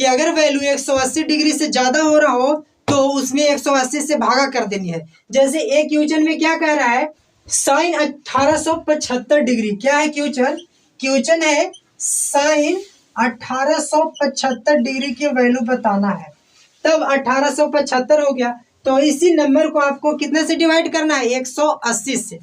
कि अगर value 180 degree से ज्यादा हो रहा हो तो उसमें 180 से भागा कर देनी है। जैसे एक क्वेश्चन में क्या कह रहा है, साइन 1875 डिग्री। क्या है क्वेश्चन? क्वेश्चन है साइन 1875 डिग्री की वैल्यू बताना है। तब 1875 हो गया, तो इसी नंबर को आपको कितने से डिवाइड करना है? 180 से।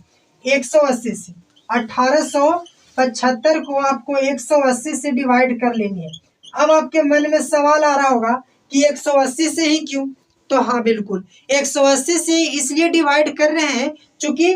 180 से 1875 को आपको 180 से डिवाइड कर लेनी है। अब आपके मन में सवाल आ रहा होगा कि 180 से ही क्यों? तो हाँ बिल्कुल, 180 से इसलिए डिवाइड कर रहे हैं क्योंकि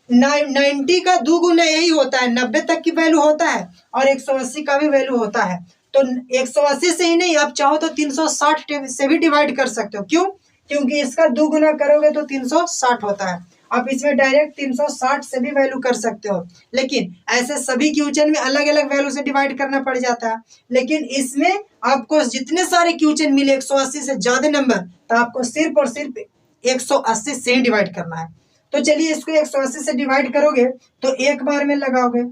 90 का 2 गुना यही होता है, 90 तक की वैल्यू होता है और 180 का भी वैल्यू होता है। तो 180 से ही नहीं, आप चाहो तो 360 से भी डिवाइड कर सकते हो। क्यों? क्योंकि इसका 2 गुना करोगे तो 360 होता है। आप इसमें डायरेक्ट 360 से भी वैल्यू कर सकते हो, लेकिन ऐसे सभी क्वेश्चन में अलग अलग वैल्यू से डिवाइड करना पड़ जाता है। लेकिन इसमें आपको जितने सारे क्वेश्चन मिले 180 से ज्यादा नंबर, तो आपको सिर्फ और सिर्फ 180 से ही डिवाइड करना है। तो चलिए इसको 180 से डिवाइड करोगे तो एक बार में लगाओगे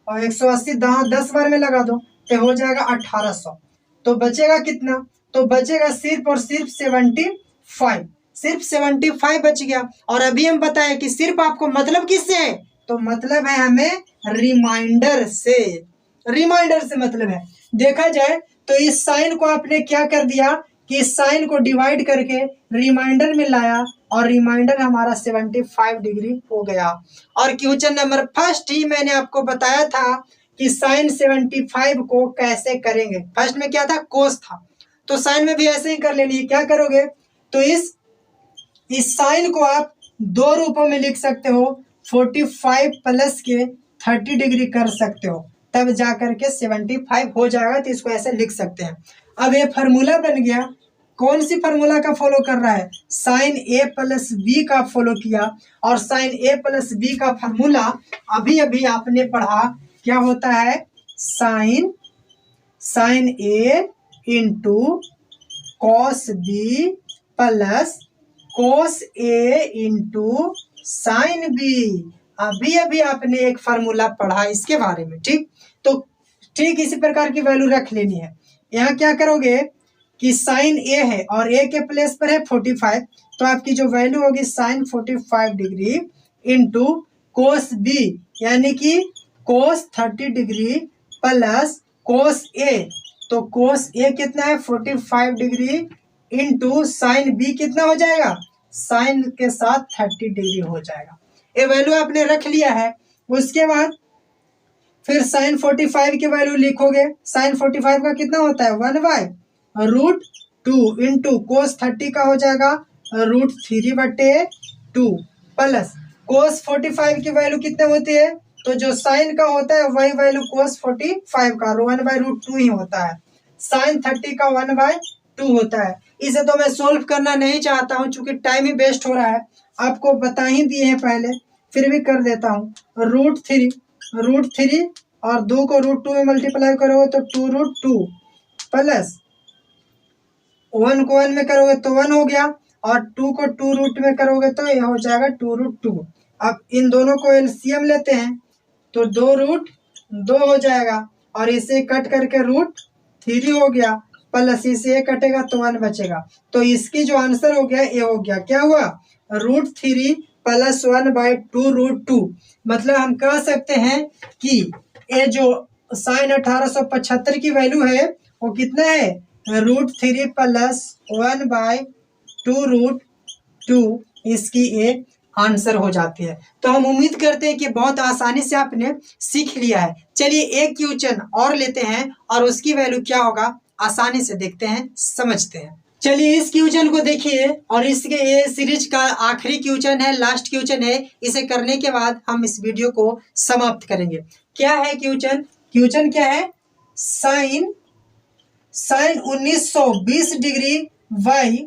और 180 10 बार में लगा दो तो हो जाएगा 1800। तो बचेगा कितना? तो बचेगा सिर्फ और सिर्फ 75। सिर्फ 75 बच गया। और अभी हम बताएं कि सिर्फ आपको मतलब किससे है? तो मतलब है हमें रिमाइंडर से। रिमाइंडर से मतलब है, देखा जाए तो इस साइन को आपने क्या कर दिया कि इस साइन को डिवाइड करके रिमाइंडर में लाया और रिमाइंडर हमारा 75 डिग्री हो गया। और क्वेश्चन नंबर फर्स्ट ही मैंने आपको बताया था कि साइन 75 को कैसे करेंगे। फर्स्ट में क्या था? कोस था। तो साइन में भी ऐसे ही कर लेनी है। क्या करोगे? तो इस साइन को आप दो रूपों में लिख सकते हो, 45 प्लस के 30 डिग्री कर सकते हो, तब जाकर के 75 हो जाएगा। तो इसको ऐसे लिख सकते हैं। अब ये फार्मूला बन गया। कौन सी फार्मूला का फॉलो कर रहा है? साइन ए प्लस बी का फॉलो किया। और साइन ए प्लस बी का फार्मूला अभी अभी आपने पढ़ा, क्या होता है? Sine A into cos B plus cos A into sine B. अभी अभी आपने एक फार्मूला पढ़ा इसके बारे में, ठीक? तो ठीक इसी प्रकार की वैल्यू रख लेनी है। यहाँ क्या करोगे कि साइन ए है और ए के प्लेस पर है 45, तो आपकी जो वैल्यू होगी sine 45 degree into cos b यानी कि कोस 30 डिग्री प्लस कोस ए। तो कोस ए कितना है? 45 डिग्री इंटू साइन बी कितना हो जाएगा? साइन के साथ 30 डिग्री हो जाएगा। ये वैल्यू आपने रख लिया है। उसके बाद फिर साइन 45 की वैल्यू लिखोगे। साइन 45 का कितना होता है? 1/√2 इंटू कोस 30 का हो जाएगा √3/2 प्लस कोस 45 की वैल्यू कितने होती है? तो जो साइन का होता है वही वैल्यू कोस 45 का 1/√2 ही होता है। साइन 30 का 1/2 होता है। इसे तो मैं सोल्व करना नहीं चाहता हूँ क्योंकि टाइम ही वेस्ट हो रहा है। आपको बता ही दिए हैं पहले, फिर भी कर देता हूँ। √3 और 2 को √2 में मल्टीप्लाई करोगे तो 2√2 प्लस 1 को 1 में करोगे तो 1 हो गया और 2 को 2 रूट में करोगे तो यह हो जाएगा 2√2। अब इन दोनों को एलसीएम लेते हैं तो 2√2 हो जाएगा और इसे कट करके √3 हो गया प्लस इसे कटेगा तो 1 बचेगा। तो इसकी जो आंसर हो गया ये हो गया। क्या हुआ? √3 प्लस 1/2√2। मतलब हम कह सकते हैं कि ये जो साइन 1875 की वैल्यू है वो कितना है? √3 प्लस 1/2√2 इसकी एक आंसर हो जाती है। तो हम उम्मीद करते हैं कि बहुत आसानी से आपने सीख लिया है। चलिए एक क्वेश्चन और लेते हैं और उसकी वैल्यू क्या होगा आसानी से देखते हैं, समझते हैं। चलिए इस क्वेश्चन को देखिए और इसके ये सीरीज का आखिरी क्वेश्चन है, लास्ट क्वेश्चन है। इसे करने के बाद हम इस वीडियो को समाप्त करेंगे। क्या है क्वेश्चन? क्वेश्चन क्या है? साइन 1920 डिग्री बाई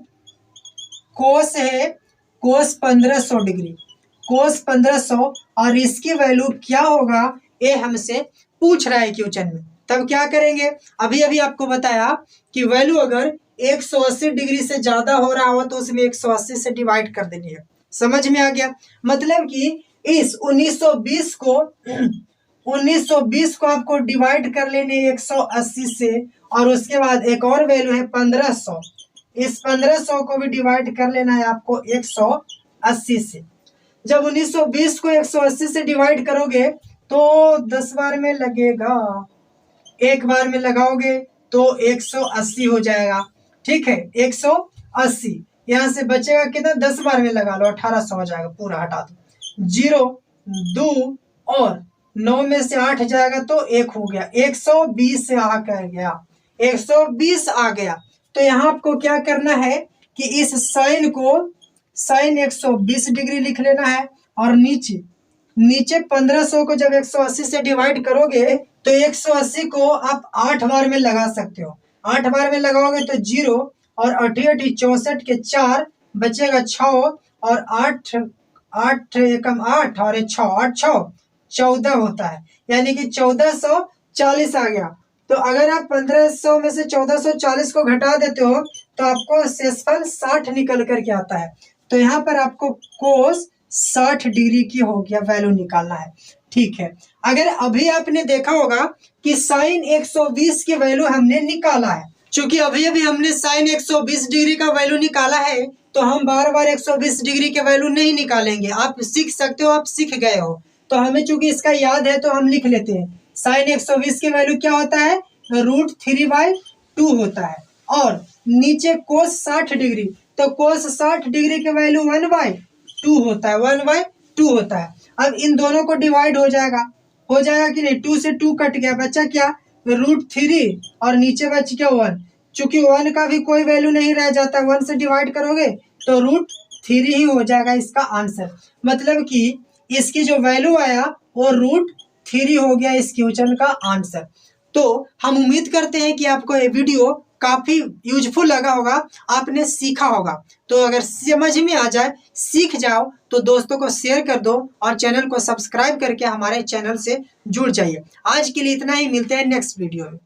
कोस है कोस 1500 डिग्री, कोस 1500 और इसकी वैल्यू क्या होगा ये हमसे पूछ रहा है क्वेश्चन में। तब क्या करेंगे? अभी अभी आपको बताया कि वैल्यू अगर 180 डिग्री से ज्यादा हो रहा हो तो उसमें 180 से डिवाइड कर देनी है। समझ में आ गया? मतलब कि इस 1920 को आपको डिवाइड कर लेने 180 से और उसके बाद एक और वैल्यू है 1500। इस 1500 को भी डिवाइड कर लेना है आपको 180 से। जब 1920 को 180 से डिवाइड करोगे तो 10 बार में लगेगा, एक बार में लगाओगे तो 180 हो जाएगा। ठीक है, 180 यहाँ से बचेगा कितना, 10 बार में लगा लो 1800 हो जाएगा, पूरा हटा दो। 0 2 और 9 में से 8 जाएगा तो 1 हो गया, 120 से आ कर गया, 120 आ गया। तो यहाँ आपको क्या करना है कि इस साइन को साइन 120 डिग्री लिख लेना है और नीचे 1500 को जब 180 से डिवाइड करोगे तो 180 को आप 8 बार में लगा सकते हो। 8 बार में लगाओगे तो 0 और 8 64 के 4 बचेगा 6 और 8 8 एकम 8 और 6 8 6 14 होता है, यानी कि 1440 आ गया। तो अगर आप 1500 में से 1440 को घटा देते हो तो आपको शेषफल 60 निकल करके आता है। तो यहाँ पर आपको कोस 60 डिग्री की हो गया वैल्यू निकालना है। ठीक है, अगर अभी आपने देखा होगा कि साइन 120 की वैल्यू हमने निकाला है, चूंकि अभी अभी हमने साइन 120 डिग्री का वैल्यू निकाला है तो हम बार बार 120 डिग्री के वैल्यू नहीं निकालेंगे। आप सीख सकते हो, आप सीख गए हो, तो हमें चूंकि इसका याद है तो हम लिख लेते हैं। साइन 120 की वैल्यू क्या होता है, √3/2 होता है। और नीचे कोस 60 डिग्री, तो कोस 60 डिग्री की वैल्यू 1/2 होता है, 1/2 होता है। अब इन दोनों को डिवाइड हो जाएगा कि नहीं, 2 से 2 कट गया, बचा क्या, √3 और नीचे बच गया 1। चूंकि 1 का भी कोई वैल्यू नहीं रह जाता, 1 से डिवाइड करोगे तो √3 ही हो जाएगा इसका आंसर। मतलब कि इसकी जो वैल्यू आया वो √3 हो गया इस क्वेश्चन का आंसर। तो हम उम्मीद करते हैं कि आपको ये वीडियो काफी यूजफुल लगा होगा, आपने सीखा होगा। तो अगर समझ में आ जाए, सीख जाओ, तो दोस्तों को शेयर कर दो और चैनल को सब्सक्राइब करके हमारे चैनल से जुड़ जाइए। आज के लिए इतना ही, मिलते हैं नेक्स्ट वीडियो में।